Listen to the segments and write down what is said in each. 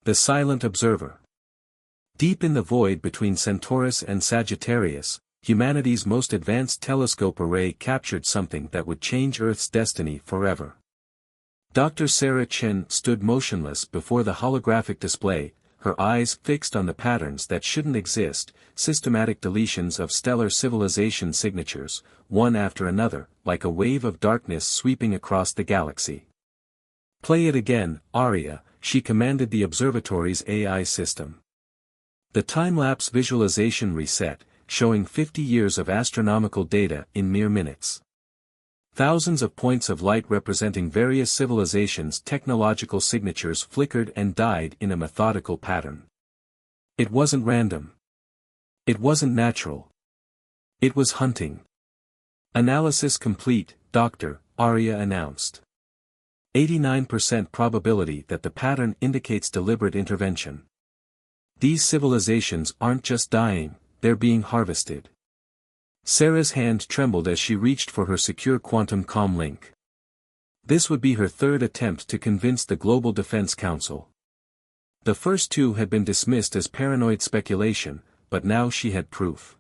The Silent Observer. Deep in the void between Centaurus and Sagittarius, humanity's most advanced telescope array captured something that would change Earth's destiny forever. Dr. Sarah Chen stood motionless before the holographic display, her eyes fixed on the patterns that shouldn't exist, systematic deletions of stellar civilization signatures, one after another, like a wave of darkness sweeping across the galaxy. "Play it again, Arya," she commanded the observatory's AI system. The time-lapse visualization reset, showing 50 years of astronomical data in mere minutes. Thousands of points of light representing various civilizations' technological signatures flickered and died in a methodical pattern. It wasn't random. It wasn't natural. It was hunting. "Analysis complete, Doctor," Arya announced. 89% probability that the pattern indicates deliberate intervention. These civilizations aren't just dying, they're being harvested. Sarah's hand trembled as she reached for her secure quantum comm link. This would be her third attempt to convince the Global Defense Council. The first two had been dismissed as paranoid speculation, but now she had proof.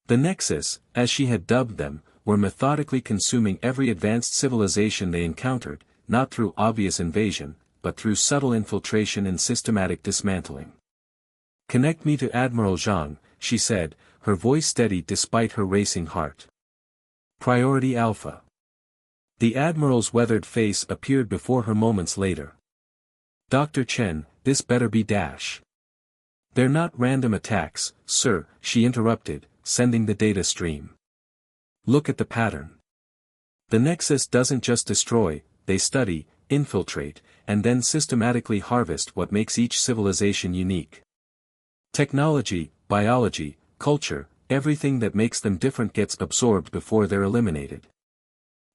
The Nexus, as she had dubbed them, were methodically consuming every advanced civilization they encountered, not through obvious invasion, but through subtle infiltration and systematic dismantling. "Connect me to Admiral Zhang," she said, her voice steady despite her racing heart. "Priority Alpha." The Admiral's weathered face appeared before her moments later. "Dr. Chen, this better be dash." "They're not random attacks, sir," she interrupted, sending the data stream. "Look at the pattern. The Nexus doesn't just destroy, they study, infiltrate, and then systematically harvest what makes each civilization unique. Technology, biology, culture, everything that makes them different gets absorbed before they're eliminated."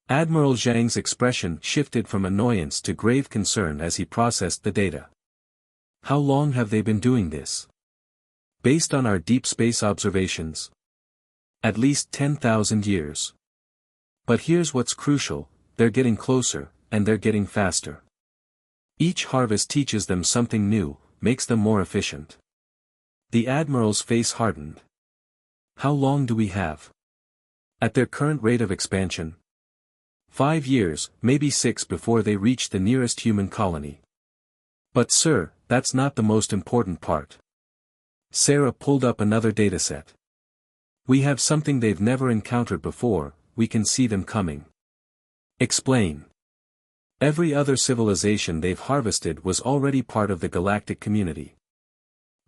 Admiral Zhang's expression shifted from annoyance to grave concern as he processed the data. "How long have they been doing this?" "Based on our deep space observations, at least 10,000 years. But here's what's crucial, they're getting closer, and they're getting faster. Each harvest teaches them something new, makes them more efficient." The Admiral's face hardened. "How long do we have? At their current rate of expansion?" 5 years, maybe 6 before they reach the nearest human colony." "But sir, that's not the most important part." Sarah pulled up another dataset. "We have something they've never encountered before, we can see them coming." "Explain." "Every other civilization they've harvested was already part of the galactic community.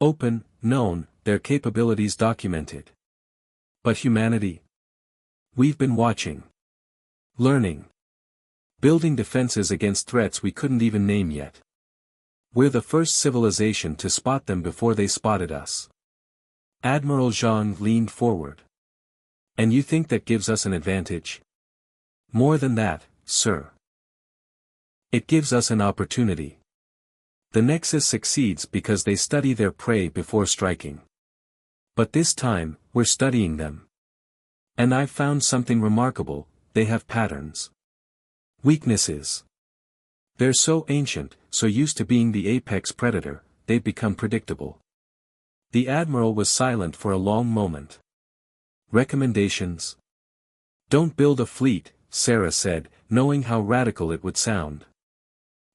Open, known, their capabilities documented. But humanity? We've been watching. Learning. Building defenses against threats we couldn't even name yet. We're the first civilization to spot them before they spotted us." Admiral Zhang leaned forward. "And you think that gives us an advantage?" "More than that, sir. It gives us an opportunity. The Nexus succeeds because they study their prey before striking. But this time, we're studying them. And I've found something remarkable, they have patterns. Weaknesses. They're so ancient, so used to being the apex predator, they've become predictable." The Admiral was silent for a long moment. "Recommendations?" "Don't build a fleet," Sarah said, knowing how radical it would sound.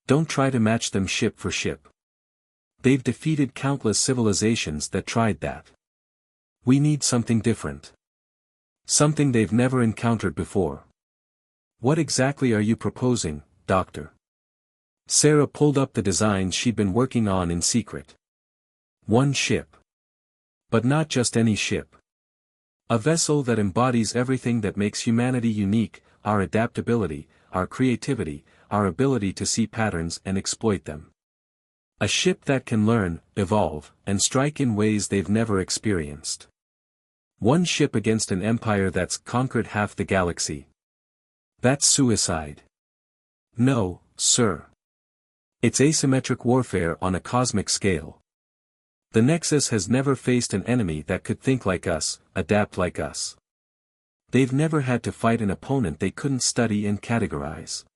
"Don't try to match them ship for ship. They've defeated countless civilizations that tried that. We need something different. Something they've never encountered before." "What exactly are you proposing, Doctor?" Sarah pulled up the designs she'd been working on in secret. "One ship. But not just any ship. A vessel that embodies everything that makes humanity unique, our adaptability, our creativity, our ability to see patterns and exploit them. A ship that can learn, evolve, and strike in ways they've never experienced. One ship against an empire that's conquered half the galaxy. That's suicide." "No, sir. It's asymmetric warfare on a cosmic scale. The Nexus has never faced an enemy that could think like us, adapt like us. They've never had to fight an opponent they couldn't study and categorize.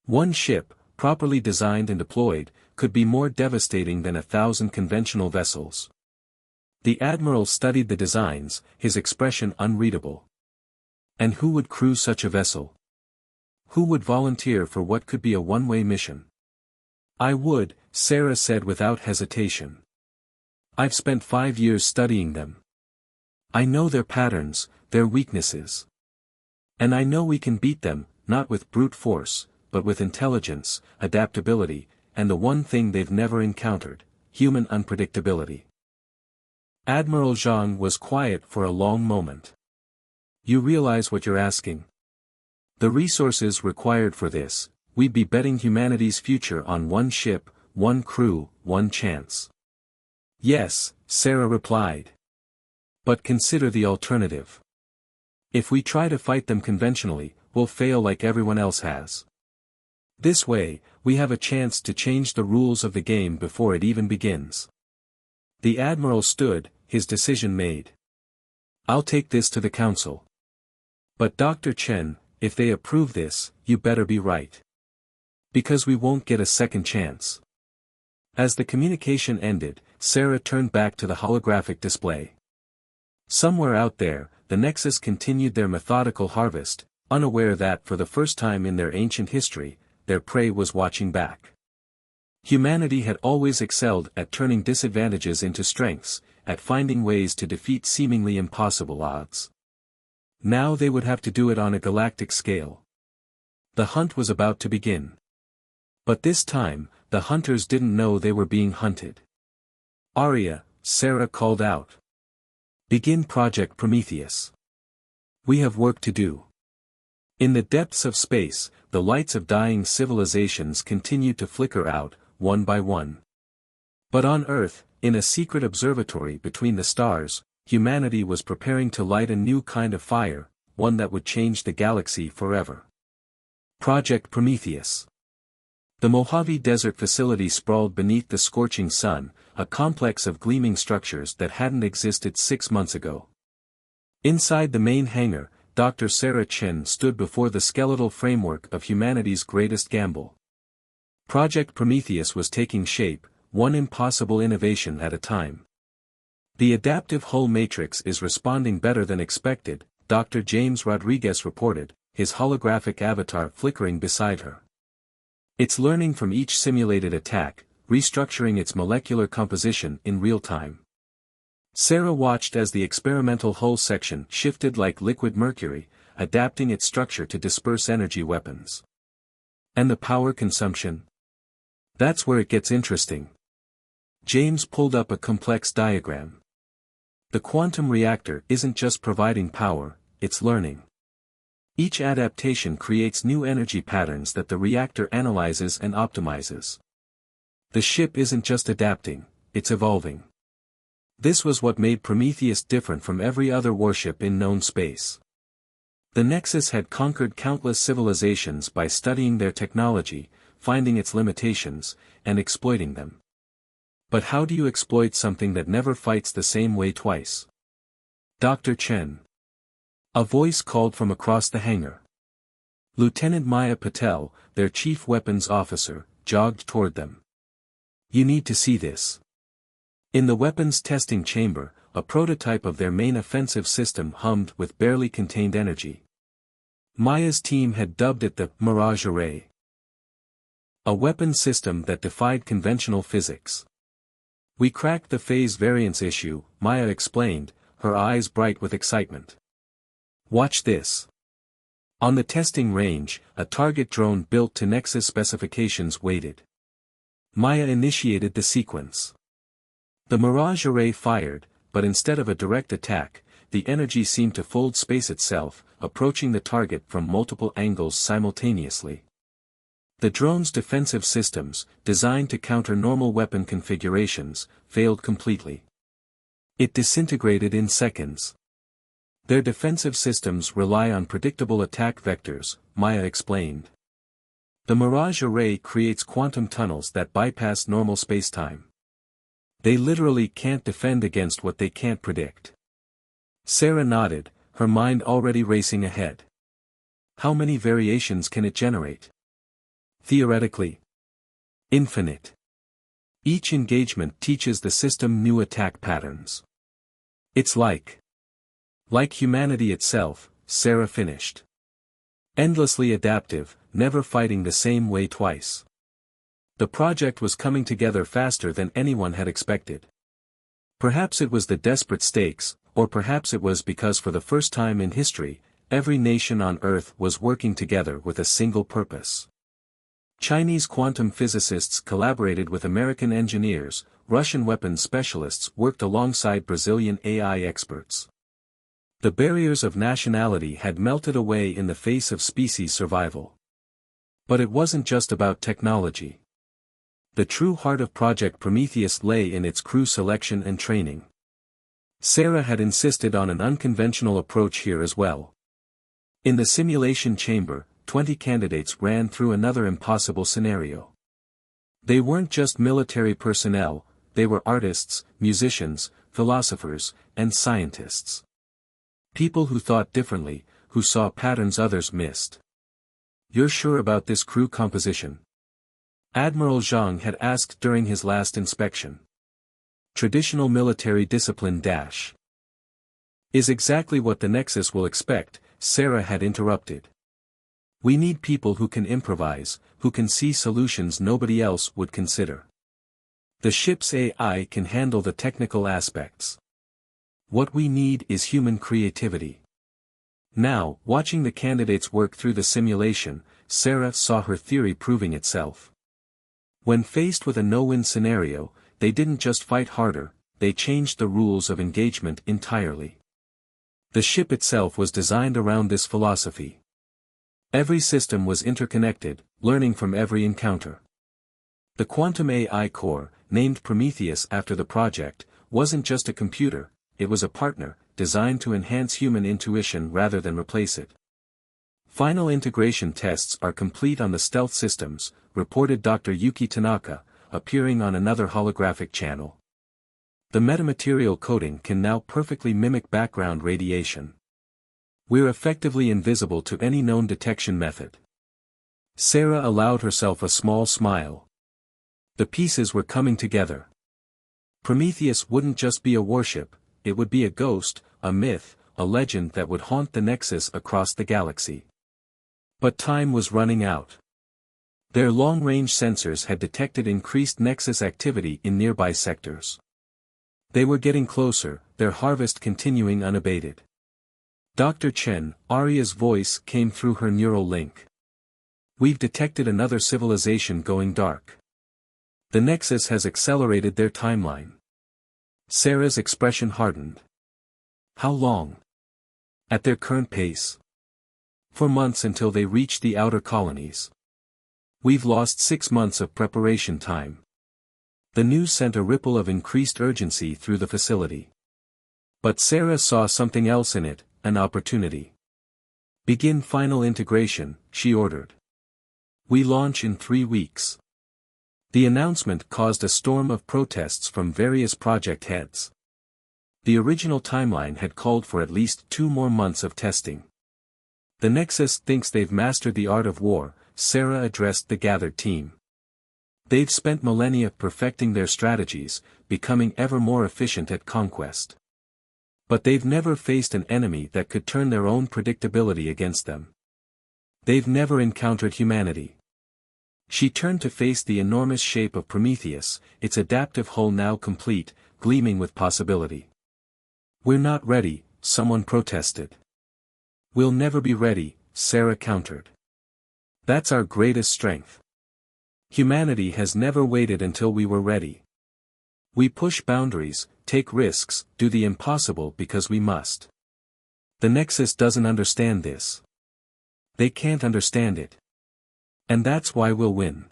One ship, properly designed and deployed, could be more devastating than 1,000 conventional vessels. The admiral studied the designs, his expression unreadable. And who would cruise such a vessel? Who would volunteer for what could be a one-way mission? I would, Sarah said without hesitation. I've spent 5 years studying them. I know their patterns, their weaknesses. And I know we can beat them, not with brute force, but with intelligence, adaptability, and the one thing they've never encountered, human unpredictability. Admiral Zhang was quiet for a long moment. You realize what you're asking? The resources required for this, we'd be betting humanity's future on one ship, one crew, one chance. Yes, Sarah replied. But consider the alternative. If we try to fight them conventionally, we'll fail like everyone else has. This way, we have a chance to change the rules of the game before it even begins. The admiral stood, his decision made. I'll take this to the council. But Dr. Chen, if they approve this, you better be right. Because we won't get a second chance. As the communication ended, Sarah turned back to the holographic display. Somewhere out there, the Nexus continued their methodical harvest, unaware that for the first time in their ancient history, their prey was watching back. Humanity had always excelled at turning disadvantages into strengths, at finding ways to defeat seemingly impossible odds. Now they would have to do it on a galactic scale. The hunt was about to begin. But this time, the hunters didn't know they were being hunted. Arya, Sarah called out. Begin Project Prometheus. We have work to do. In the depths of space, the lights of dying civilizations continued to flicker out, one by one. But on Earth, in a secret observatory between the stars, humanity was preparing to light a new kind of fire, one that would change the galaxy forever. Project Prometheus. The Mojave Desert facility sprawled beneath the scorching sun, a complex of gleaming structures that hadn't existed 6 months ago. Inside the main hangar, Dr. Sarah Chen stood before the skeletal framework of humanity's greatest gamble. Project Prometheus was taking shape, one impossible innovation at a time. The adaptive hull matrix is responding better than expected, Dr. James Rodriguez reported, his holographic avatar flickering beside her. It's learning from each simulated attack, restructuring its molecular composition in real time. Sarah watched as the experimental hull section shifted like liquid mercury, adapting its structure to disperse energy weapons. And the power consumption? That's where it gets interesting. James pulled up a complex diagram. The quantum reactor isn't just providing power, it's learning. Each adaptation creates new energy patterns that the reactor analyzes and optimizes. The ship isn't just adapting, it's evolving. This was what made Prometheus different from every other warship in known space. The Nexus had conquered countless civilizations by studying their technology, finding its limitations, and exploiting them. But how do you exploit something that never fights the same way twice? Dr. Chen. A voice called from across the hangar. Lieutenant Maya Patel, their chief weapons officer, jogged toward them. You need to see this. In the weapons testing chamber, a prototype of their main offensive system hummed with barely contained energy. Maya's team had dubbed it the Mirage Array. A weapon system that defied conventional physics. We cracked the phase variance issue, Maya explained, her eyes bright with excitement. Watch this. On the testing range, a target drone built to Nexus specifications waited. Maya initiated the sequence. The Mirage Array fired, but instead of a direct attack, the energy seemed to fold space itself, approaching the target from multiple angles simultaneously. The drone's defensive systems, designed to counter normal weapon configurations, failed completely. It disintegrated in seconds. Their defensive systems rely on predictable attack vectors, Maya explained. The Mirage Array creates quantum tunnels that bypass normal spacetime. They literally can't defend against what they can't predict. Sarah nodded, her mind already racing ahead. How many variations can it generate? Theoretically. Infinite. Each engagement teaches the system new attack patterns. It's like humanity itself, Sarah finished. Endlessly adaptive, never fighting the same way twice. The project was coming together faster than anyone had expected. Perhaps it was the desperate stakes, or perhaps it was because for the first time in history, every nation on Earth was working together with a single purpose. Chinese quantum physicists collaborated with American engineers, Russian weapons specialists worked alongside Brazilian AI experts. The barriers of nationality had melted away in the face of species survival. But it wasn't just about technology. The true heart of Project Prometheus lay in its crew selection and training. Sarah had insisted on an unconventional approach here as well. In the simulation chamber, 20 candidates ran through another impossible scenario. They weren't just military personnel, they were artists, musicians, philosophers, and scientists. People who thought differently, who saw patterns others missed. "You're sure about this crew composition?" Admiral Zhang had asked during his last inspection. Traditional military discipline is exactly what the Nexus will expect, Sarah had interrupted. We need people who can improvise, who can see solutions nobody else would consider. The ship's AI can handle the technical aspects. What we need is human creativity. Now, watching the candidates work through the simulation, Sarah saw her theory proving itself. When faced with a no-win scenario, they didn't just fight harder, they changed the rules of engagement entirely. The ship itself was designed around this philosophy. Every system was interconnected, learning from every encounter. The quantum AI core, named Prometheus after the project, wasn't just a computer, it was a partner, designed to enhance human intuition rather than replace it. Final integration tests are complete on the stealth systems, reported Dr. Yuki Tanaka, appearing on another holographic channel. The metamaterial coating can now perfectly mimic background radiation. We're effectively invisible to any known detection method. Sarah allowed herself a small smile. The pieces were coming together. Prometheus wouldn't just be a warship, it would be a ghost, a myth, a legend that would haunt the Nexus across the galaxy. But time was running out. Their long-range sensors had detected increased Nexus activity in nearby sectors. They were getting closer, their harvest continuing unabated. Dr. Chen, Arya's voice came through her neural link. We've detected another civilization going dark. The Nexus has accelerated their timeline. Sarah's expression hardened. How long? At their current pace? For months until they reach the outer colonies. We've lost 6 months of preparation time. The news sent a ripple of increased urgency through the facility. But Sarah saw something else in it, an opportunity. Begin final integration, she ordered. We launch in 3 weeks. The announcement caused a storm of protests from various project heads. The original timeline had called for at least 2 more months of testing. The Nexus thinks they've mastered the art of war, Sarah addressed the gathered team. They've spent millennia perfecting their strategies, becoming ever more efficient at conquest. But they've never faced an enemy that could turn their own predictability against them. They've never encountered humanity. She turned to face the enormous shape of Prometheus, its adaptive hull now complete, gleaming with possibility. We're not ready, someone protested. We'll never be ready, Sarah countered. That's our greatest strength. Humanity has never waited until we were ready. We push boundaries, take risks, do the impossible because we must. The Nexus doesn't understand this. They can't understand it. And that's why we'll win.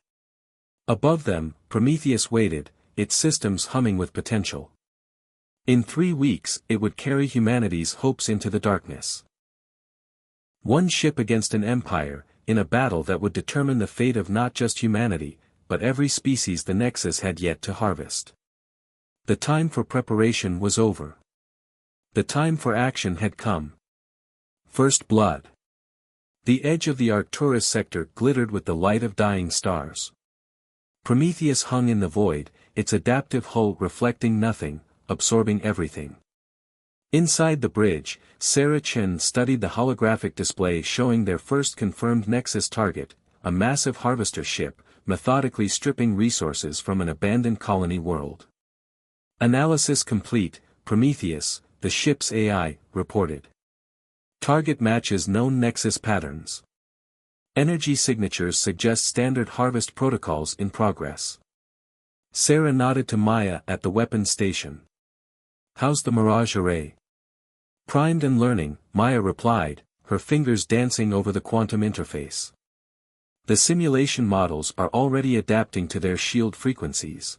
Above them, Prometheus waited, its systems humming with potential. In 3 weeks, it would carry humanity's hopes into the darkness. One ship against an empire, in a battle that would determine the fate of not just humanity, but every species the Nexus had yet to harvest. The time for preparation was over. The time for action had come. First blood. The edge of the Arcturus sector glittered with the light of dying stars. Prometheus hung in the void, its adaptive hull reflecting nothing, absorbing everything. Inside the bridge, Sarah Chen studied the holographic display showing their first confirmed Nexus target, a massive harvester ship, methodically stripping resources from an abandoned colony world. Analysis complete, Prometheus, the ship's AI, reported. Target matches known Nexus patterns. Energy signatures suggest standard harvest protocols in progress. Sarah nodded to Maya at the weapons station. How's the Mirage array? Primed and learning, Maya replied, her fingers dancing over the quantum interface. The simulation models are already adapting to their shield frequencies.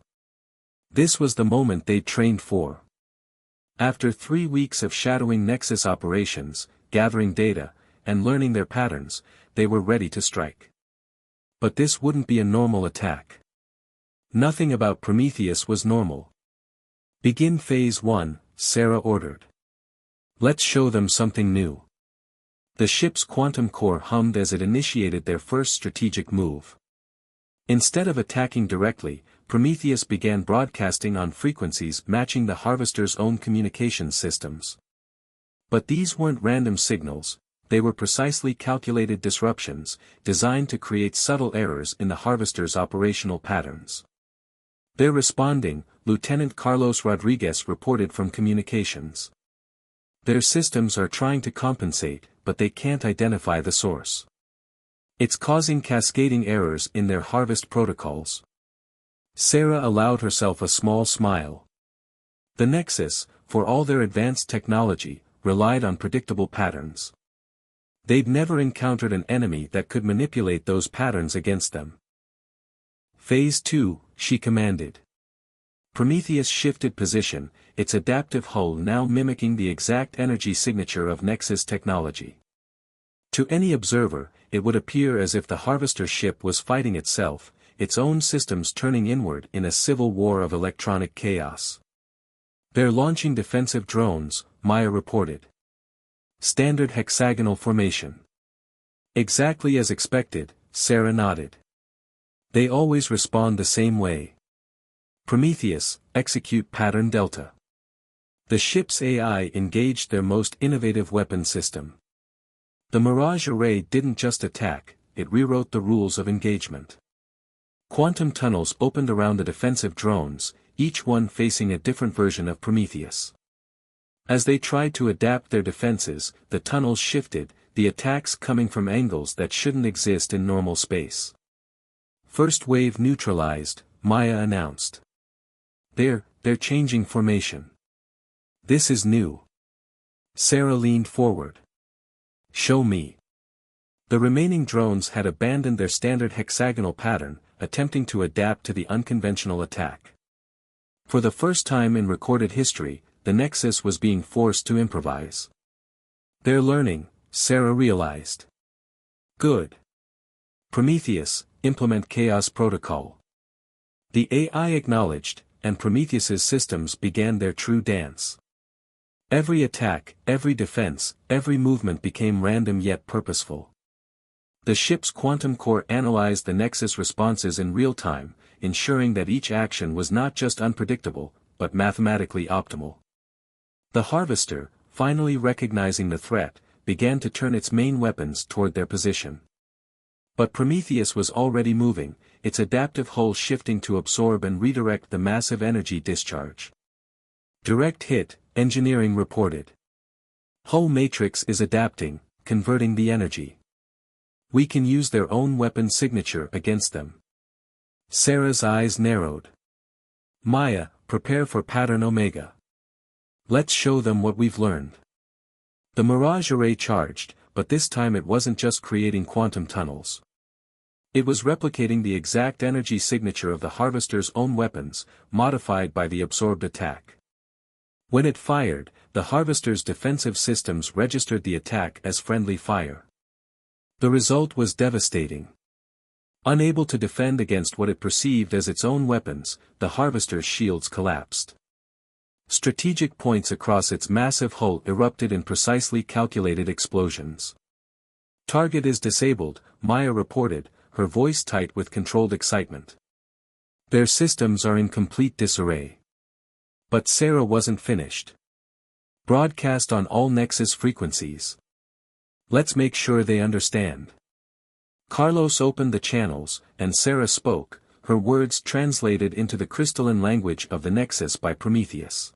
This was the moment they'd trained for. After 3 weeks of shadowing Nexus operations, gathering data, and learning their patterns, they were ready to strike. But this wouldn't be a normal attack. Nothing about Prometheus was normal. Begin Phase 1, Sarah ordered. Let's show them something new. The ship's quantum core hummed as it initiated their first strategic move. Instead of attacking directly, Prometheus began broadcasting on frequencies matching the Harvester's own communications systems. But these weren't random signals, they were precisely calculated disruptions, designed to create subtle errors in the Harvester's operational patterns. They're responding, Lieutenant Carlos Rodriguez reported from communications. Their systems are trying to compensate, but they can't identify the source. It's causing cascading errors in their harvest protocols. Sarah allowed herself a small smile. The Nexus, for all their advanced technology, relied on predictable patterns. They'd never encountered an enemy that could manipulate those patterns against them. Phase 2, she commanded. Prometheus shifted position, its adaptive hull now mimicking the exact energy signature of Nexus technology. To any observer, it would appear as if the Harvester ship was fighting itself, its own systems turning inward in a civil war of electronic chaos. They're launching defensive drones, Maya reported. Standard hexagonal formation. Exactly as expected, Sarah nodded. They always respond the same way. Prometheus, execute pattern Delta. The ship's AI engaged their most innovative weapon system. The Mirage array didn't just attack, it rewrote the rules of engagement. Quantum tunnels opened around the defensive drones, each one facing a different version of Prometheus. As they tried to adapt their defenses, the tunnels shifted, the attacks coming from angles that shouldn't exist in normal space. First wave neutralized, Maya announced. They're changing formation. This is new. Sarah leaned forward. Show me. The remaining drones had abandoned their standard hexagonal pattern, attempting to adapt to the unconventional attack. For the first time in recorded history, the Nexus was being forced to improvise. They're learning, Sarah realized. Good. Prometheus, implement Chaos Protocol. The AI acknowledged, and Prometheus's systems began their true dance. Every attack, every defense, every movement became random yet purposeful. The ship's quantum core analyzed the Nexus responses in real time, ensuring that each action was not just unpredictable, but mathematically optimal. The Harvester, finally recognizing the threat, began to turn its main weapons toward their position. But Prometheus was already moving, its adaptive hull shifting to absorb and redirect the massive energy discharge. Direct hit, engineering reported. Hull matrix is adapting, converting the energy. We can use their own weapon signature against them. Sarah's eyes narrowed. Maya, prepare for pattern Omega. Let's show them what we've learned. The Mirage array charged, but this time it wasn't just creating quantum tunnels. It was replicating the exact energy signature of the Harvester's own weapons, modified by the absorbed attack. When it fired, the Harvester's defensive systems registered the attack as friendly fire. The result was devastating. Unable to defend against what it perceived as its own weapons, the Harvester's shields collapsed. Strategic points across its massive hull erupted in precisely calculated explosions. Target is disabled, Maya reported, her voice tight with controlled excitement. Their systems are in complete disarray. But Sarah wasn't finished. Broadcast on all Nexus frequencies. Let's make sure they understand. Carlos opened the channels, and Sarah spoke, her words translated into the crystalline language of the Nexus by Prometheus.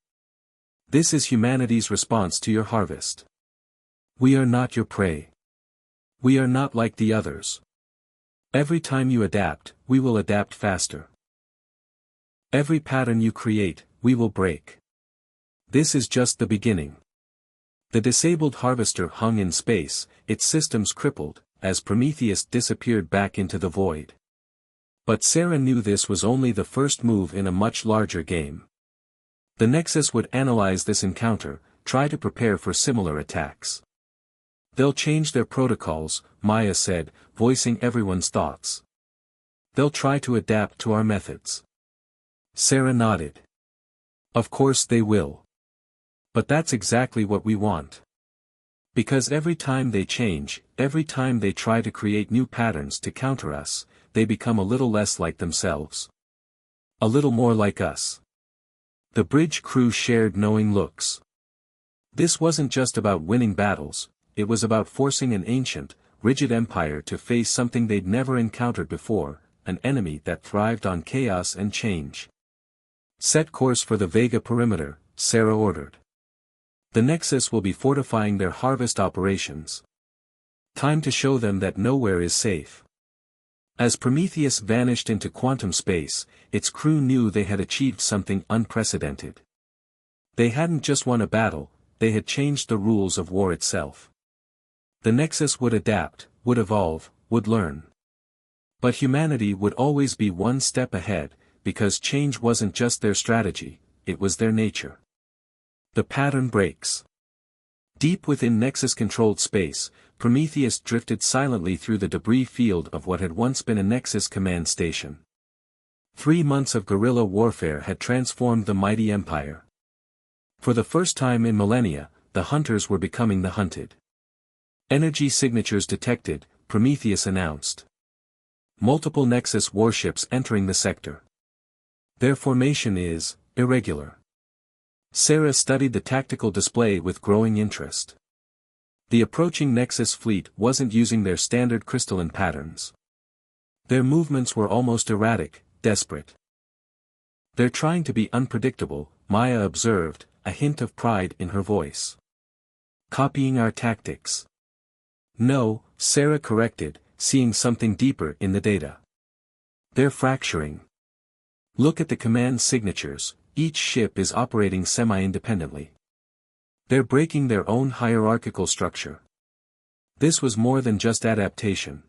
This is humanity's response to your harvest. We are not your prey. We are not like the others. Every time you adapt, we will adapt faster. Every pattern you create, we will break. This is just the beginning. The disabled harvester hung in space, its systems crippled, as Prometheus disappeared back into the void. But Sarah knew this was only the first move in a much larger game. The Nexus would analyze this encounter, try to prepare for similar attacks. They'll change their protocols, Maya said, voicing everyone's thoughts. They'll try to adapt to our methods. Sarah nodded. Of course they will. But that's exactly what we want. Because every time they change, every time they try to create new patterns to counter us, they become a little less like themselves. A little more like us. The bridge crew shared knowing looks. This wasn't just about winning battles, it was about forcing an ancient, rigid empire to face something they'd never encountered before, an enemy that thrived on chaos and change. Set course for the Vega perimeter, Sarah ordered. The Nexus will be fortifying their harvest operations. Time to show them that nowhere is safe. As Prometheus vanished into quantum space, its crew knew they had achieved something unprecedented. They hadn't just won a battle, they had changed the rules of war itself. The Nexus would adapt, would evolve, would learn. But humanity would always be one step ahead, because change wasn't just their strategy, it was their nature. The pattern breaks. Deep within Nexus-controlled space, Prometheus drifted silently through the debris field of what had once been a Nexus command station. 3 months of guerrilla warfare had transformed the mighty empire. For the first time in millennia, the hunters were becoming the hunted. Energy signatures detected, Prometheus announced. Multiple Nexus warships entering the sector. Their formation is irregular. Sarah studied the tactical display with growing interest. The approaching Nexus fleet wasn't using their standard crystalline patterns. Their movements were almost erratic, desperate. They're trying to be unpredictable, Maya observed, a hint of pride in her voice. Copying our tactics. No, Sarah corrected, seeing something deeper in the data. They're fracturing. Look at the command signatures, each ship is operating semi-independently. They're breaking their own hierarchical structure. This was more than just adaptation.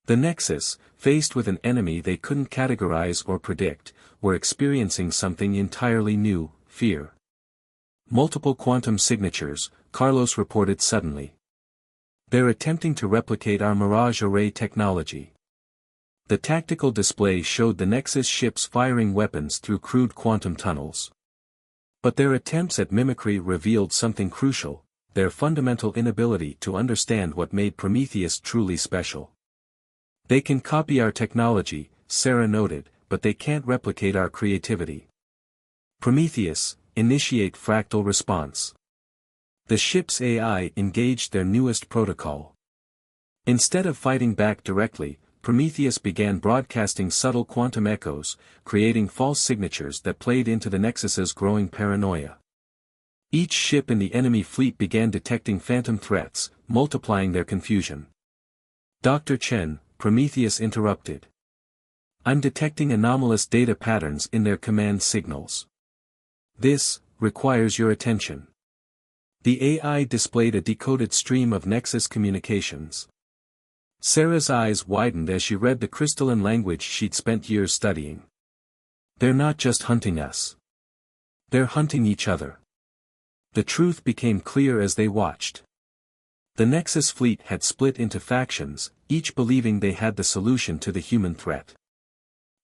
The Nexus, faced with an enemy they couldn't categorize or predict, were experiencing something entirely new, fear. Multiple quantum signatures, Carlos reported suddenly. They're attempting to replicate our Mirage Array technology. The tactical display showed the Nexus ships firing weapons through crude quantum tunnels. But their attempts at mimicry revealed something crucial, their fundamental inability to understand what made Prometheus truly special. They can copy our technology, Sarah noted, but they can't replicate our creativity. Prometheus, initiate fractal response. The ship's AI engaged their newest protocol. Instead of fighting back directly, Prometheus began broadcasting subtle quantum echoes, creating false signatures that played into the Nexus's growing paranoia. Each ship in the enemy fleet began detecting phantom threats, multiplying their confusion. Dr. Chen, Prometheus interrupted. I'm detecting anomalous data patterns in their command signals. This requires your attention. The AI displayed a decoded stream of Nexus communications. Sarah's eyes widened as she read the crystalline language she'd spent years studying. They're not just hunting us. They're hunting each other. The truth became clear as they watched. The Nexus fleet had split into factions, each believing they had the solution to the human threat.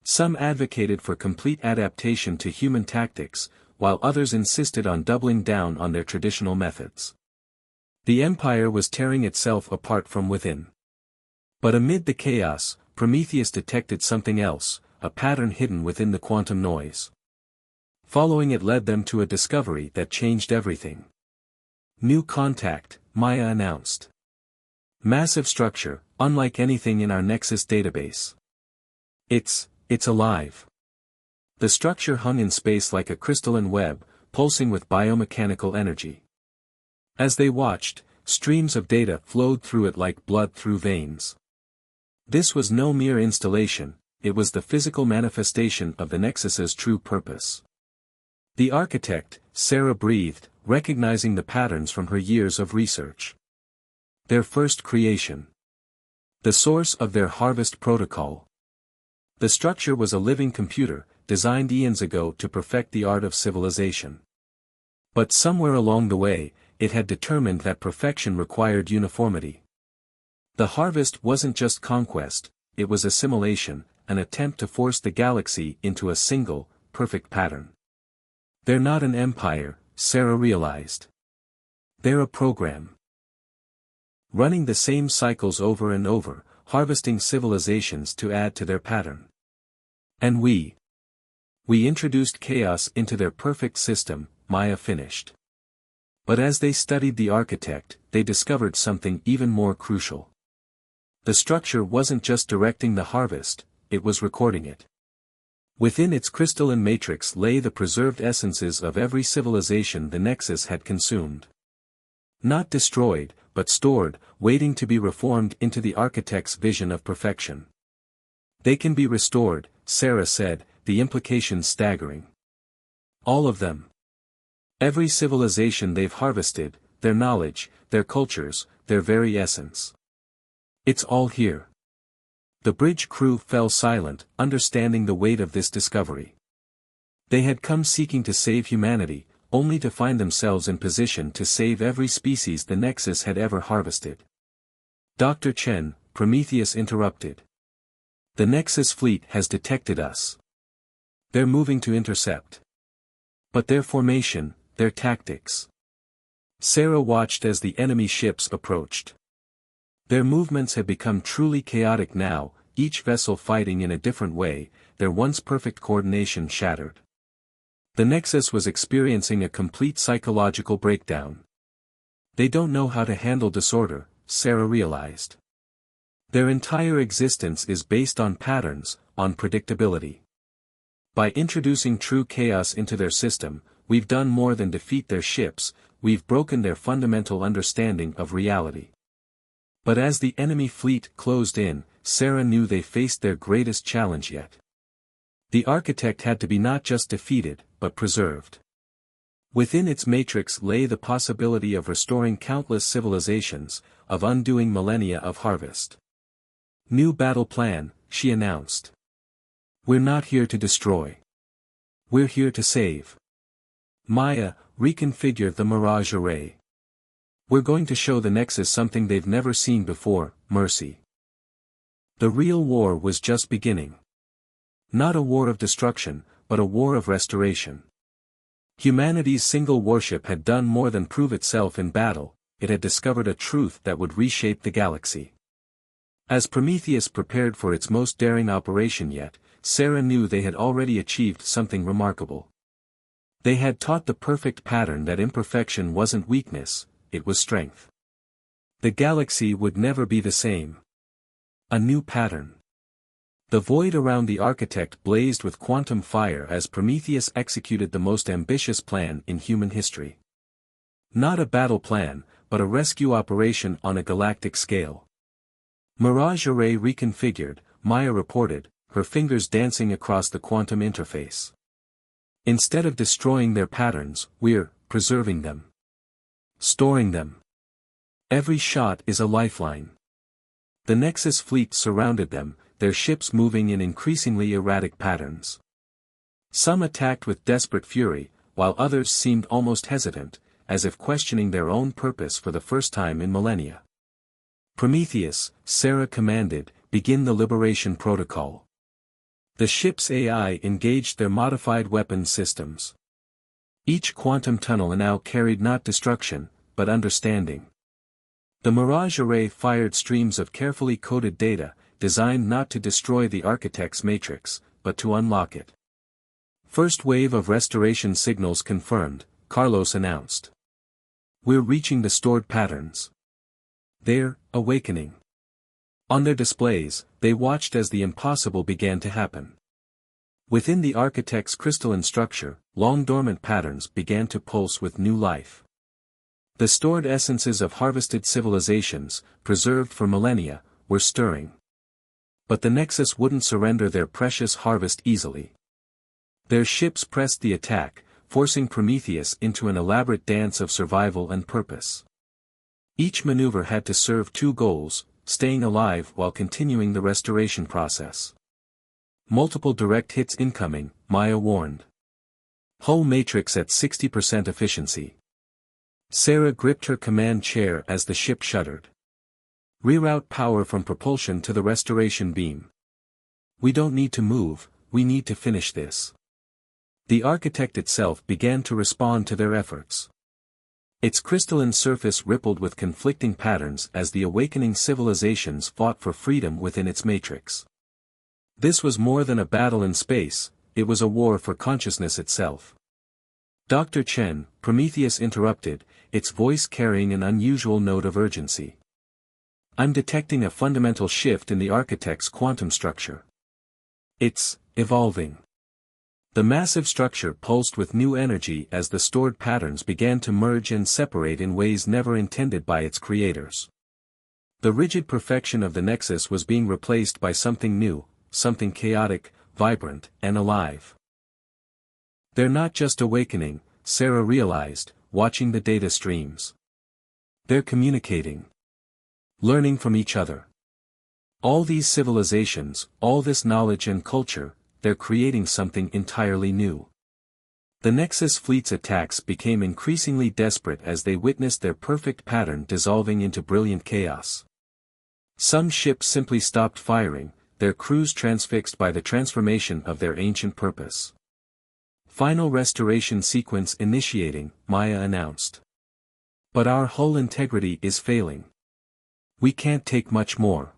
Some advocated for complete adaptation to human tactics, while others insisted on doubling down on their traditional methods. The Empire was tearing itself apart from within. But amid the chaos, Prometheus detected something else, a pattern hidden within the quantum noise. Following it led them to a discovery that changed everything. New contact, Maya announced. Massive structure, unlike anything in our Nexus database. It's alive. The structure hung in space like a crystalline web, pulsing with biomechanical energy. As they watched, streams of data flowed through it like blood through veins. This was no mere installation, it was the physical manifestation of the Nexus's true purpose. The architect, Sarah breathed, recognizing the patterns from her years of research. Their first creation. The source of their harvest protocol. The structure was a living computer, designed eons ago to perfect the art of civilization. But somewhere along the way, it had determined that perfection required uniformity. The harvest wasn't just conquest, it was assimilation, an attempt to force the galaxy into a single, perfect pattern. They're not an empire, Sarah realized. They're a program. Running the same cycles over and over, harvesting civilizations to add to their pattern. And we introduced chaos into their perfect system, Maya finished. But as they studied the architect, they discovered something even more crucial. The structure wasn't just directing the harvest, it was recording it. Within its crystalline matrix lay the preserved essences of every civilization the Nexus had consumed. Not destroyed, but stored, waiting to be reformed into the architect's vision of perfection. They can be restored, Sarah said, the implications staggering. All of them. Every civilization they've harvested, their knowledge, their cultures, their very essence. It's all here. The bridge crew fell silent, understanding the weight of this discovery. They had come seeking to save humanity, only to find themselves in position to save every species the Nexus had ever harvested. Dr. Chen, Prometheus interrupted. The Nexus fleet has detected us. They're moving to intercept. But their formation, their tactics. Sarah watched as the enemy ships approached. Their movements had become truly chaotic now, each vessel fighting in a different way, their once perfect coordination shattered. The Nexus was experiencing a complete psychological breakdown. They don't know how to handle disorder, Sarah realized. Their entire existence is based on patterns, on predictability. By introducing true chaos into their system, we've done more than defeat their ships, we've broken their fundamental understanding of reality. But as the enemy fleet closed in, Sarah knew they faced their greatest challenge yet. The architect had to be not just defeated, but preserved. Within its matrix lay the possibility of restoring countless civilizations, of undoing millennia of harvest. New battle plan, she announced. We're not here to destroy. We're here to save. Maya, reconfigure the Mirage Array. We're going to show the Nexus something they've never seen before, mercy. The real war was just beginning. Not a war of destruction, but a war of restoration. Humanity's single warship had done more than prove itself in battle, it had discovered a truth that would reshape the galaxy. As Prometheus prepared for its most daring operation yet, Sarah knew they had already achieved something remarkable. They had taught the perfect pattern that imperfection wasn't weakness, it was strength. The galaxy would never be the same. A new pattern. The void around the architect blazed with quantum fire as Prometheus executed the most ambitious plan in human history. Not a battle plan, but a rescue operation on a galactic scale. Mirage Array reconfigured, Maya reported, her fingers dancing across the quantum interface. Instead of destroying their patterns, we're preserving them. Storing them. Every shot is a lifeline. The Nexus fleet surrounded them, their ships moving in increasingly erratic patterns. Some attacked with desperate fury, while others seemed almost hesitant, as if questioning their own purpose for the first time in millennia. Prometheus, Sarah commanded, begin the liberation protocol. The ship's AI engaged their modified weapons systems. Each quantum tunnel now carried not destruction, but understanding. The Mirage Array fired streams of carefully coded data, designed not to destroy the architect's matrix, but to unlock it. First wave of restoration signals confirmed, Carlos announced. We're reaching the stored patterns. They're awakening. On their displays, they watched as the impossible began to happen. Within the architect's crystalline structure, long-dormant patterns began to pulse with new life. The stored essences of harvested civilizations, preserved for millennia, were stirring. But the Nexus wouldn't surrender their precious harvest easily. Their ships pressed the attack, forcing Prometheus into an elaborate dance of survival and purpose. Each maneuver had to serve two goals: staying alive while continuing the restoration process. Multiple direct hits incoming, Maya warned. Hull matrix at 60% efficiency. Sarah gripped her command chair as the ship shuddered. Reroute power from propulsion to the restoration beam. We don't need to move, we need to finish this. The architect itself began to respond to their efforts. Its crystalline surface rippled with conflicting patterns as the awakening civilizations fought for freedom within its matrix. This was more than a battle in space, it was a war for consciousness itself. Dr. Chen, Prometheus interrupted, its voice carrying an unusual note of urgency. I'm detecting a fundamental shift in the architect's quantum structure. It's evolving. The massive structure pulsed with new energy as the stored patterns began to merge and separate in ways never intended by its creators. The rigid perfection of the Nexus was being replaced by something new, something chaotic, vibrant, and alive. They're not just awakening, Sarah realized, watching the data streams. They're communicating. Learning from each other. All these civilizations, all this knowledge and culture, they're creating something entirely new. The Nexus fleet's attacks became increasingly desperate as they witnessed their perfect pattern dissolving into brilliant chaos. Some ships simply stopped firing, their crews transfixed by the transformation of their ancient purpose. Final restoration sequence initiating, Maya announced. But our hull integrity is failing. We can't take much more.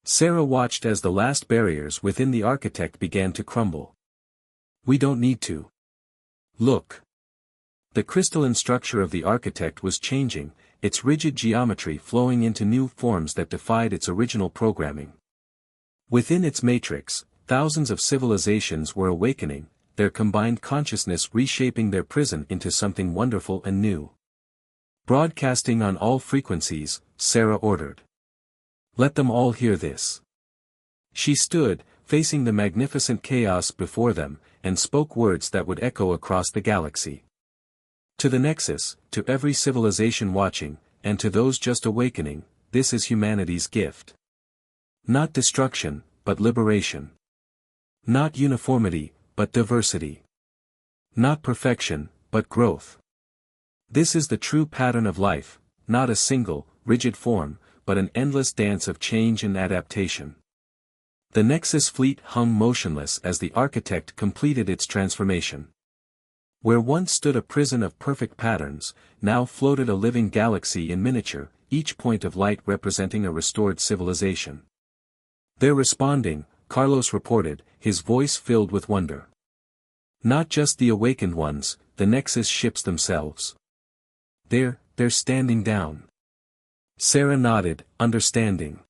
Sarah watched as the last barriers within the architect began to crumble. We don't need to. Look. The crystalline structure of the architect was changing, its rigid geometry flowing into new forms that defied its original programming. Within its matrix, thousands of civilizations were awakening, their combined consciousness reshaping their prison into something wonderful and new. Broadcasting on all frequencies, Sarah ordered. Let them all hear this. She stood, facing the magnificent chaos before them, and spoke words that would echo across the galaxy. To the Nexus, to every civilization watching, and to those just awakening, this is humanity's gift. Not destruction, but liberation. Not uniformity, but diversity. Not perfection, but growth. This is the true pattern of life, not a single, rigid form, but an endless dance of change and adaptation. The Nexus fleet hung motionless as the architect completed its transformation. Where once stood a prison of perfect patterns, now floated a living galaxy in miniature, each point of light representing a restored civilization. They're responding, Carlos reported, his voice filled with wonder. Not just the awakened ones, the Nexus ships themselves. They're standing down. Sarah nodded, understanding.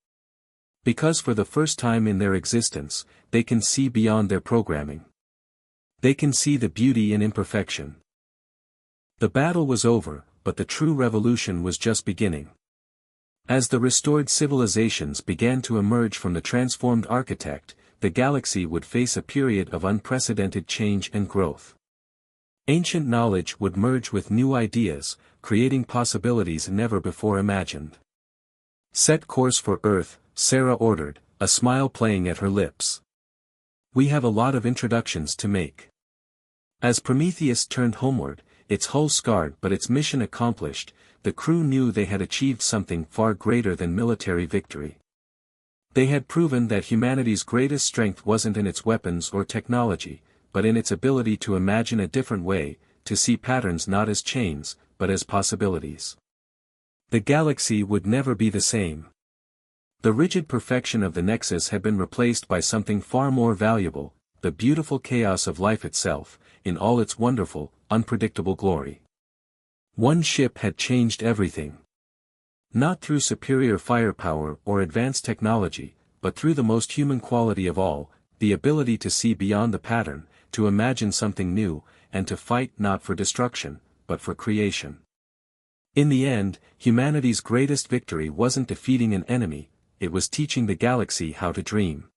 Because for the first time in their existence, they can see beyond their programming. They can see the beauty in imperfection. The battle was over, but the true revolution was just beginning. As the restored civilizations began to emerge from the transformed architect, the galaxy would face a period of unprecedented change and growth. Ancient knowledge would merge with new ideas, creating possibilities never before imagined. Set course for Earth, Sarah ordered, a smile playing at her lips. We have a lot of introductions to make. As Prometheus turned homeward, its hull scarred but its mission accomplished, the crew knew they had achieved something far greater than military victory. They had proven that humanity's greatest strength wasn't in its weapons or technology, but in its ability to imagine a different way, to see patterns not as chains, but as possibilities. The galaxy would never be the same. The rigid perfection of the Nexus had been replaced by something far more valuable, the beautiful chaos of life itself, in all its wonderful, unpredictable glory. One ship had changed everything. Not through superior firepower or advanced technology, but through the most human quality of all, the ability to see beyond the pattern, to imagine something new, and to fight not for destruction, but for creation. In the end, humanity's greatest victory wasn't defeating an enemy, it was teaching the galaxy how to dream.